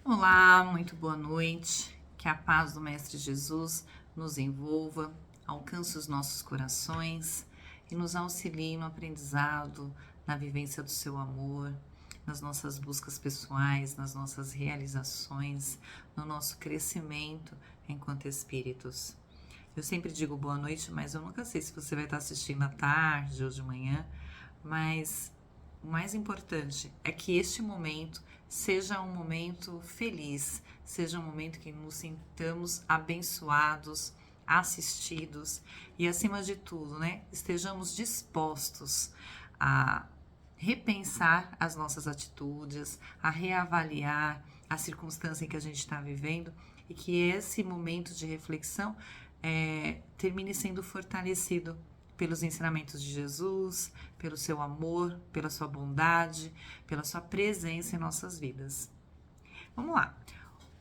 Olá, muito boa noite. Que a paz do Mestre Jesus nos envolva, alcance os nossos corações e nos auxilie no aprendizado, na vivência do seu amor, nas nossas buscas pessoais, nas nossas realizações, no nosso crescimento enquanto espíritos. Eu sempre digo boa noite, mas eu nunca sei se você vai estar assistindo à tarde ou de manhã, mas o mais importante é que este momento seja um momento feliz, seja um momento que nos sintamos abençoados, assistidos e, acima de tudo, estejamos dispostos a repensar as nossas atitudes, a reavaliar a circunstância em que a gente está vivendo e que esse momento de reflexão termine sendo fortalecido pelos ensinamentos de Jesus, pelo seu amor, pela sua bondade, pela sua presença em nossas vidas. Vamos lá.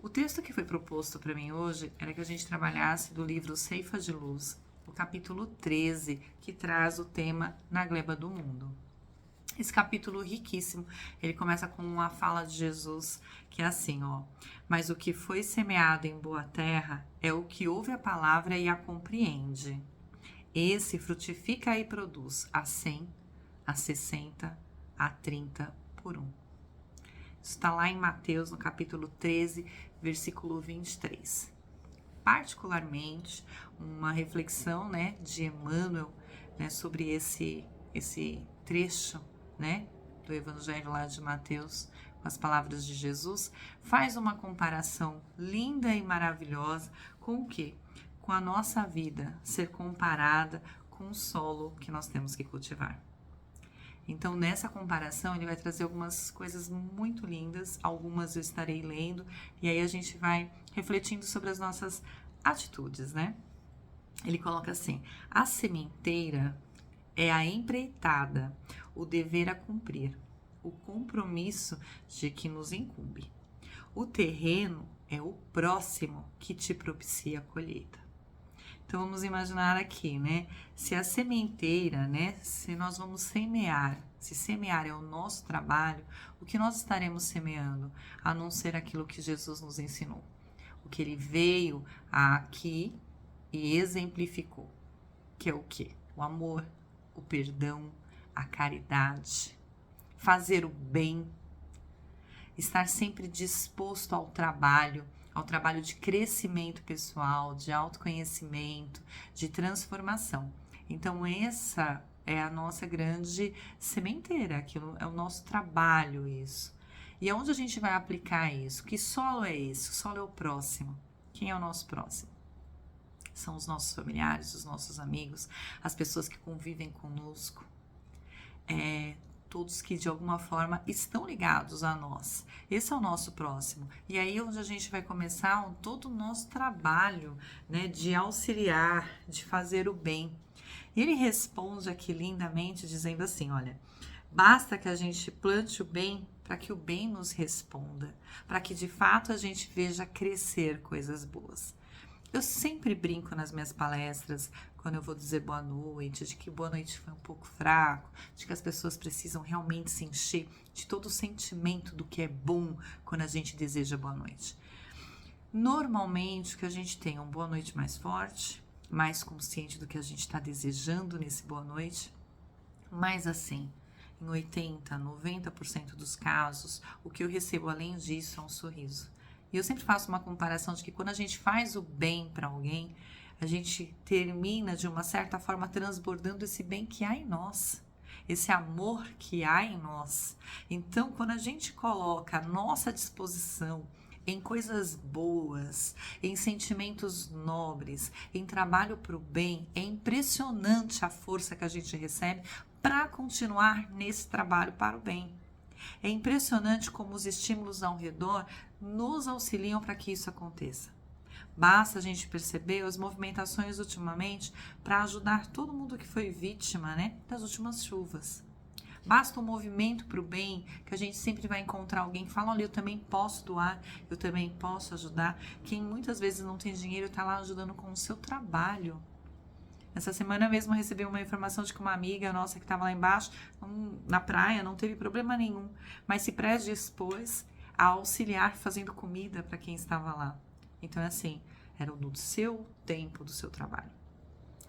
O texto que foi proposto para mim hoje era que a gente trabalhasse do livro Ceifa de Luz, o capítulo 13, que traz o tema Na Gleba do Mundo. Esse capítulo riquíssimo, ele começa com uma fala de Jesus que é assim, mas o que foi semeado em boa terra é o que ouve a palavra e a compreende. Esse frutifica e produz a 100, a 60, a 30 por 1. Isso está lá em Mateus, no capítulo 13, versículo 23. Particularmente, uma reflexão de Emmanuel sobre esse trecho do Evangelho lá de Mateus, com as palavras de Jesus, faz uma comparação linda e maravilhosa com o quê? Com a nossa vida ser comparada com o solo que nós temos que cultivar. Então, nessa comparação, ele vai trazer algumas coisas muito lindas, algumas eu estarei lendo, e aí a gente vai refletindo sobre as nossas atitudes, Ele coloca assim: a sementeira é a empreitada, o dever a cumprir, o compromisso de que nos incumbe. O terreno é o próximo que te propicia a colheita. Então, vamos imaginar aqui, Se a sementeira, se nós vamos semear, se semear é o nosso trabalho, o que nós estaremos semeando, a não ser aquilo que Jesus nos ensinou? O que ele veio aqui e exemplificou, que é o quê? O amor, o perdão, a caridade, fazer o bem, estar sempre disposto ao trabalho de crescimento pessoal, de autoconhecimento, de transformação. Então, essa é a nossa grande sementeira, aquilo é o nosso trabalho, isso. E aonde a gente vai aplicar isso? Que solo é esse? O solo é o próximo. Quem é o nosso próximo? São os nossos familiares, os nossos amigos, as pessoas que convivem conosco, todos que de alguma forma estão ligados a nós. Esse é o nosso próximo. E aí onde a gente vai começar todo o nosso trabalho, de auxiliar, de fazer o bem. E ele responde aqui lindamente dizendo assim, olha, basta que a gente plante o bem para que o bem nos responda, para que de fato a gente veja crescer coisas boas. Eu sempre brinco nas minhas palestras, quando eu vou dizer boa noite, de que boa noite foi um pouco fraco, de que as pessoas precisam realmente se encher de todo o sentimento do que é bom quando a gente deseja boa noite. Normalmente, o que a gente tem é um boa noite mais forte, mais consciente do que a gente está desejando nesse boa noite, mas assim, em 80%, 90% dos casos, o que eu recebo além disso é um sorriso. E eu sempre faço uma comparação de que quando a gente faz o bem para alguém, a gente termina de uma certa forma transbordando esse bem que há em nós, esse amor que há em nós. Então, quando a gente coloca a nossa disposição em coisas boas, em sentimentos nobres, em trabalho para o bem, é impressionante a força que a gente recebe para continuar nesse trabalho para o bem. É impressionante como os estímulos ao redor nos auxiliam para que isso aconteça. Basta a gente perceber as movimentações ultimamente para ajudar todo mundo que foi vítima, das últimas chuvas. Basta um movimento para o bem, que a gente sempre vai encontrar alguém que fala, olha, eu também posso doar, eu também posso ajudar. Quem muitas vezes não tem dinheiro está lá ajudando com o seu trabalho. Essa semana mesmo eu recebi uma informação de que uma amiga nossa que estava lá embaixo, na praia, não teve problema nenhum, mas se predispôs a auxiliar fazendo comida para quem estava lá. Então é assim, era no seu tempo do seu trabalho.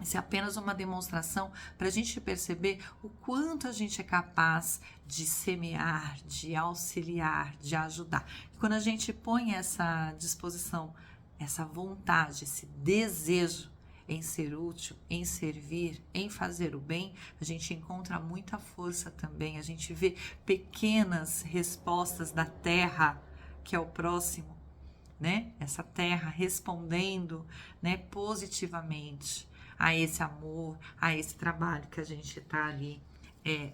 Isso é apenas uma demonstração para a gente perceber o quanto a gente é capaz de semear, de auxiliar, de ajudar. E quando a gente põe essa disposição, essa vontade, esse desejo em ser útil, em servir, em fazer o bem, a gente encontra muita força também. A gente vê pequenas respostas da terra, que é o próximo, né? Essa terra respondendo, né, positivamente a esse amor, a esse trabalho que a gente está ali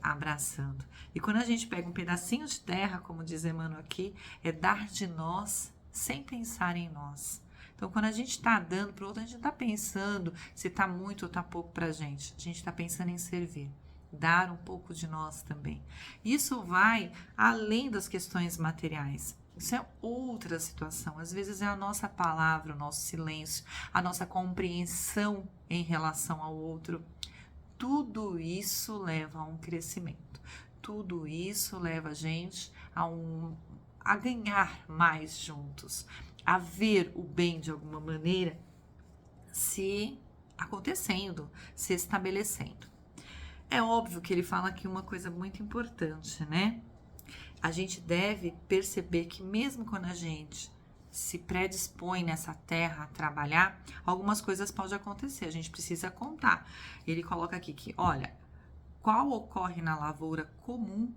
abraçando. E quando a gente pega um pedacinho de terra, como diz Emmanuel aqui, é dar de nós sem pensar em nós. Então, quando a gente está dando para o outro, a gente não está pensando se está muito ou está pouco para a gente. A gente está pensando em servir, dar um pouco de nós também. Isso vai além das questões materiais. Isso é outra situação. Às vezes é a nossa palavra, o nosso silêncio, a nossa compreensão em relação ao outro. Tudo isso leva a um crescimento. Tudo isso leva a gente a ganhar mais juntos, a ver o bem de alguma maneira se acontecendo, se estabelecendo. É óbvio que ele fala aqui uma coisa muito importante, né? A gente deve perceber que mesmo quando a gente se predispõe nessa terra a trabalhar, algumas coisas podem acontecer, a gente precisa contar. Ele coloca aqui que, olha, qual ocorre na lavoura comum,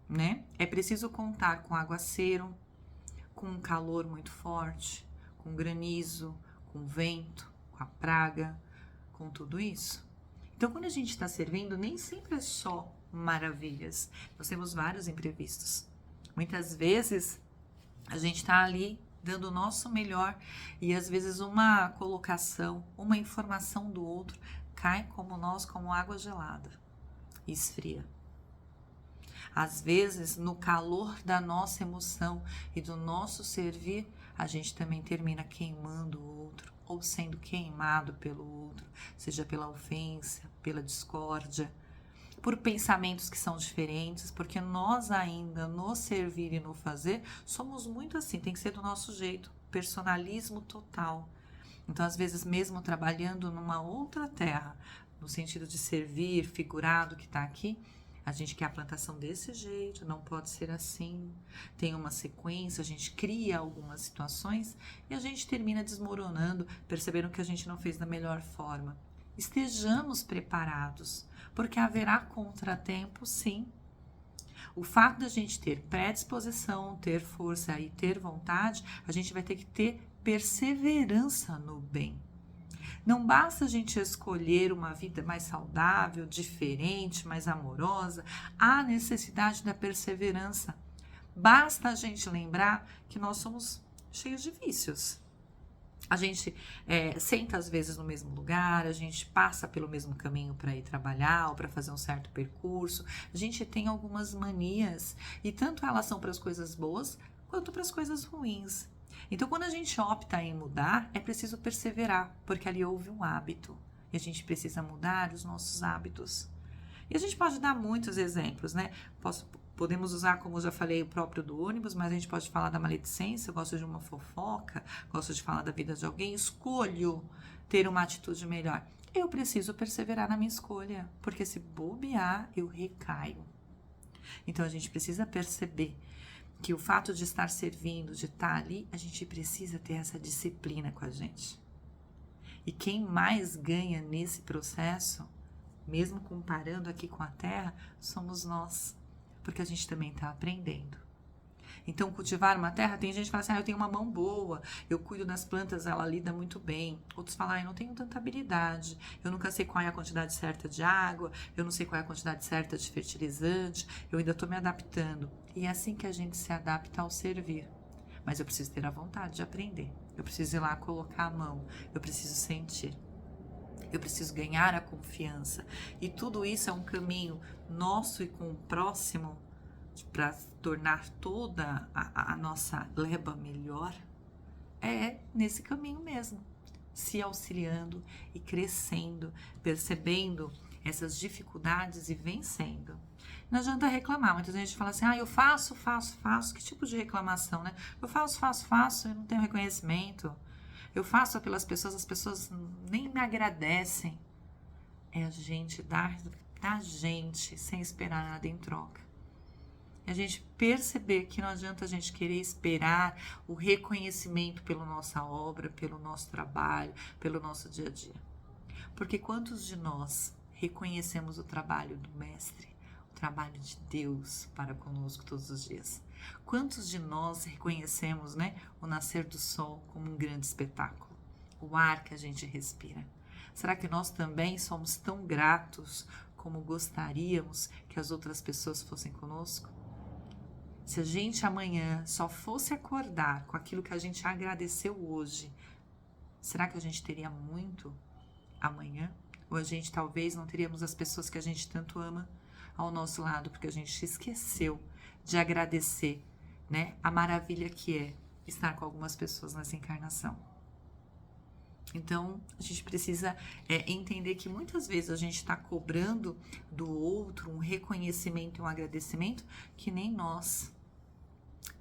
né? É preciso contar com aguaceiro, com um calor muito forte, com granizo, com vento, com a praga, com tudo isso. Então, quando a gente está servindo, nem sempre é só maravilhas. Nós temos vários imprevistos. Muitas vezes a gente está ali dando o nosso melhor e às vezes uma colocação, uma informação do outro cai como água gelada e esfria. Às vezes, no calor da nossa emoção e do nosso servir, a gente também termina queimando o outro ou sendo queimado pelo outro, seja pela ofensa, pela discórdia, por pensamentos que são diferentes, porque nós ainda no servir e no fazer somos muito assim, tem que ser do nosso jeito, personalismo total. Então, às vezes, mesmo trabalhando numa outra terra, no sentido de servir, figurado que está aqui, a gente quer a plantação desse jeito, não pode ser assim, tem uma sequência, a gente cria algumas situações e a gente termina desmoronando, percebendo que a gente não fez da melhor forma. Estejamos preparados, porque haverá contratempo, sim. O fato da gente ter predisposição, ter força e ter vontade, a gente vai ter que ter perseverança no bem. Não basta a gente escolher uma vida mais saudável, diferente, mais amorosa, há necessidade da perseverança. Basta a gente lembrar que nós somos cheios de vícios. A gente senta às vezes no mesmo lugar, a gente passa pelo mesmo caminho para ir trabalhar ou para fazer um certo percurso. A gente tem algumas manias e tanto elas são para as coisas boas quanto para as coisas ruins. Então, quando a gente opta em mudar, é preciso perseverar, porque ali houve um hábito e a gente precisa mudar os nossos hábitos. E a gente pode dar muitos exemplos, né? Podemos usar, como eu já falei, o próprio do ônibus, mas a gente pode falar da maledicência, eu gosto de uma fofoca, gosto de falar da vida de alguém, escolho ter uma atitude melhor. Eu preciso perseverar na minha escolha, porque se bobear, eu recaio. Então, a gente precisa perceber que o fato de estar servindo, de estar ali, a gente precisa ter essa disciplina com a gente. E quem mais ganha nesse processo, mesmo comparando aqui com a terra, somos nós, porque a gente também está aprendendo. Então, cultivar uma terra, tem gente que fala assim, eu tenho uma mão boa, eu cuido das plantas, ela lida muito bem. Outros falam, eu não tenho tanta habilidade, eu nunca sei qual é a quantidade certa de água, eu não sei qual é a quantidade certa de fertilizante, eu ainda estou me adaptando. E é assim que a gente se adapta ao servir. Mas eu preciso ter a vontade de aprender, eu preciso ir lá colocar a mão, eu preciso sentir. Eu preciso ganhar a confiança. E tudo isso é um caminho nosso e com o próximo para tornar toda a nossa leva melhor. É nesse caminho mesmo. Se auxiliando e crescendo, percebendo essas dificuldades e vencendo. Não adianta reclamar. Muita gente fala assim, eu faço. Que tipo de reclamação, né? Eu faço, eu não tenho reconhecimento. Eu faço pelas pessoas, as pessoas nem me agradecem. É a gente dar da gente sem esperar nada em troca. É a gente perceber que não adianta a gente querer esperar o reconhecimento pela nossa obra, pelo nosso trabalho, pelo nosso dia a dia. Porque quantos de nós reconhecemos o trabalho do Mestre, o trabalho de Deus para conosco todos os dias? Quantos de nós reconhecemos, o nascer do sol como um grande espetáculo? O ar que a gente respira. Será que nós também somos tão gratos como gostaríamos que as outras pessoas fossem conosco? Se a gente amanhã só fosse acordar com aquilo que a gente agradeceu hoje, será que a gente teria muito amanhã? Ou a gente talvez não teríamos as pessoas que a gente tanto ama ao nosso lado, porque a gente esqueceu de agradecer, a maravilha que é estar com algumas pessoas nessa encarnação. Então, a gente precisa entender que muitas vezes a gente está cobrando do outro um reconhecimento e um agradecimento que nem nós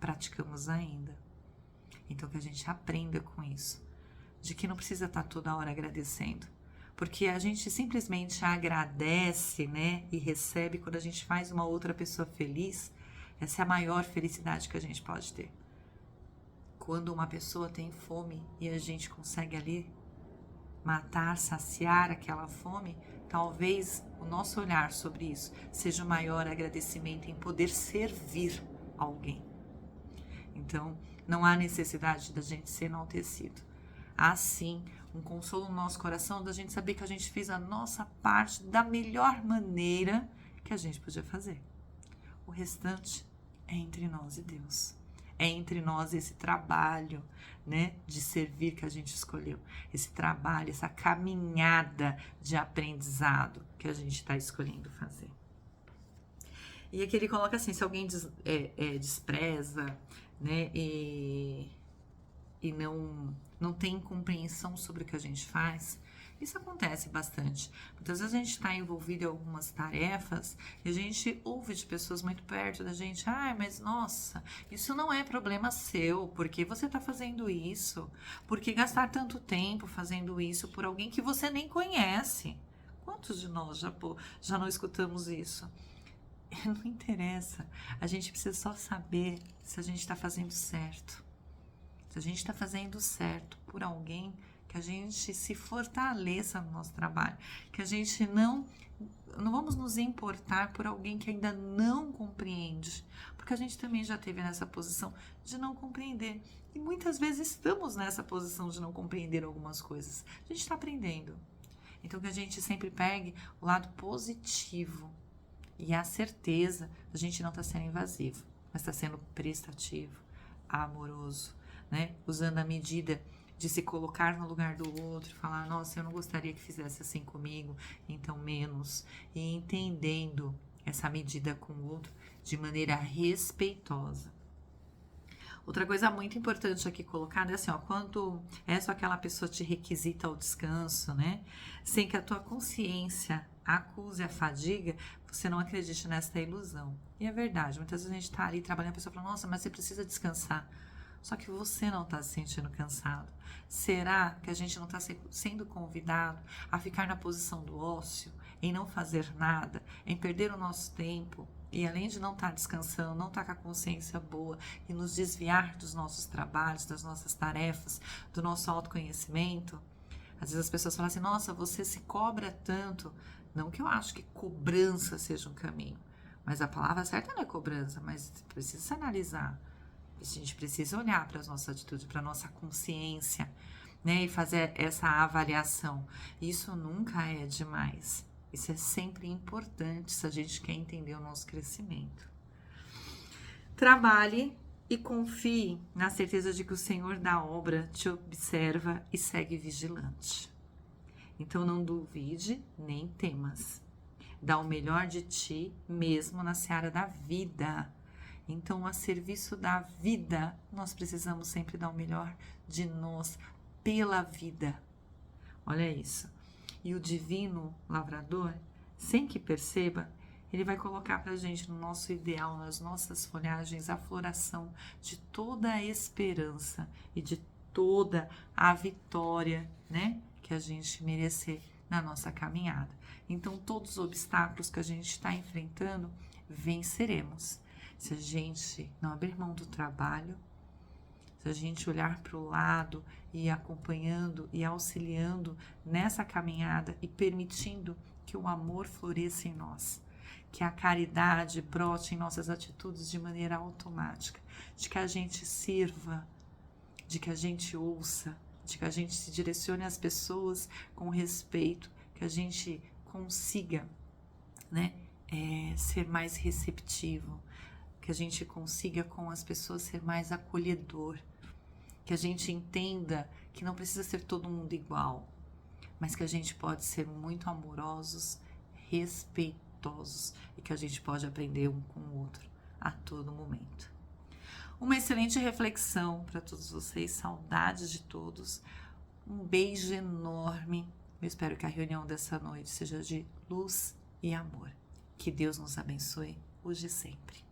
praticamos ainda. Então, que a gente aprenda com isso, de que não precisa estar toda hora agradecendo, porque a gente simplesmente agradece, e recebe quando a gente faz uma outra pessoa feliz. Essa é a maior felicidade que a gente pode ter. Quando uma pessoa tem fome e a gente consegue ali matar, saciar aquela fome, talvez o nosso olhar sobre isso seja o maior agradecimento em poder servir alguém. Então, não há necessidade da gente ser enaltecido. Há sim um consolo no nosso coração da gente saber que a gente fez a nossa parte da melhor maneira que a gente podia fazer. O restante é entre nós e Deus. É entre nós esse trabalho, de servir que a gente escolheu. Esse trabalho, essa caminhada de aprendizado que a gente está escolhendo fazer. E aqui ele coloca assim, se alguém despreza, e não tem compreensão sobre o que a gente faz, isso acontece bastante. Muitas vezes a gente está envolvido em algumas tarefas e a gente ouve de pessoas muito perto da gente, mas nossa, isso não é problema seu, por que você está fazendo isso? Por que gastar tanto tempo fazendo isso por alguém que você nem conhece? Quantos de nós já não escutamos isso? Não interessa, a gente precisa só saber se a gente está fazendo certo. Se a gente está fazendo certo por alguém, que a gente se fortaleça no nosso trabalho, que a gente não vamos nos importar por alguém que ainda não compreende, porque a gente também já esteve nessa posição de não compreender, e muitas vezes estamos nessa posição de não compreender algumas coisas. A gente está aprendendo, então que a gente sempre pegue o lado positivo e a certeza a gente não está sendo invasivo, mas está sendo prestativo, amoroso, usando a medida de se colocar no lugar do outro, falar, nossa, eu não gostaria que fizesse assim comigo, então menos, e entendendo essa medida com o outro de maneira respeitosa. Outra coisa muito importante aqui colocada é assim, quando aquela pessoa te requisita o descanso, sem que a tua consciência acuse a fadiga, você não acredite nessa ilusão. E é verdade, muitas vezes a gente está ali trabalhando, a pessoa fala, nossa, mas você precisa descansar. Só que você não está se sentindo cansado. Será que a gente não está sendo convidado a ficar na posição do ócio, em não fazer nada, em perder o nosso tempo, e além de não estar descansando, não estar com a consciência boa e nos desviar dos nossos trabalhos, das nossas tarefas, do nosso autoconhecimento? Às vezes as pessoas falam assim, nossa, você se cobra tanto. Não que eu acho que cobrança seja um caminho, mas a palavra certa não é cobrança, mas precisa se analisar. A gente precisa olhar para as nossas atitudes, para a nossa consciência, e fazer essa avaliação. Isso nunca é demais. Isso é sempre importante se a gente quer entender o nosso crescimento. Trabalhe e confie na certeza de que o Senhor da obra te observa e segue vigilante. Então não duvide nem temas. Dá o melhor de ti mesmo na seara da vida. Então, a serviço da vida, nós precisamos sempre dar o melhor de nós pela vida. Olha isso. E o divino lavrador, sem que perceba, Ele vai colocar pra gente no nosso ideal, nas nossas folhagens, a floração de toda a esperança e de toda a vitória, né, que a gente merecer na nossa caminhada. Então, todos os obstáculos que a gente está enfrentando, venceremos. Se a gente não abrir mão do trabalho, se a gente olhar para o lado e ir acompanhando e auxiliando nessa caminhada e permitindo que o amor floresça em nós, que a caridade brote em nossas atitudes de maneira automática, de que a gente sirva, de que a gente ouça, de que a gente se direcione às pessoas com respeito, que a gente consiga, né, ser mais receptivo, que a gente consiga com as pessoas ser mais acolhedor, que a gente entenda que não precisa ser todo mundo igual, mas que a gente pode ser muito amorosos, respeitosos e que a gente pode aprender um com o outro a todo momento. Uma excelente reflexão para todos vocês, saudades de todos, um beijo enorme. Eu espero que a reunião dessa noite seja de luz e amor. Que Deus nos abençoe hoje e sempre.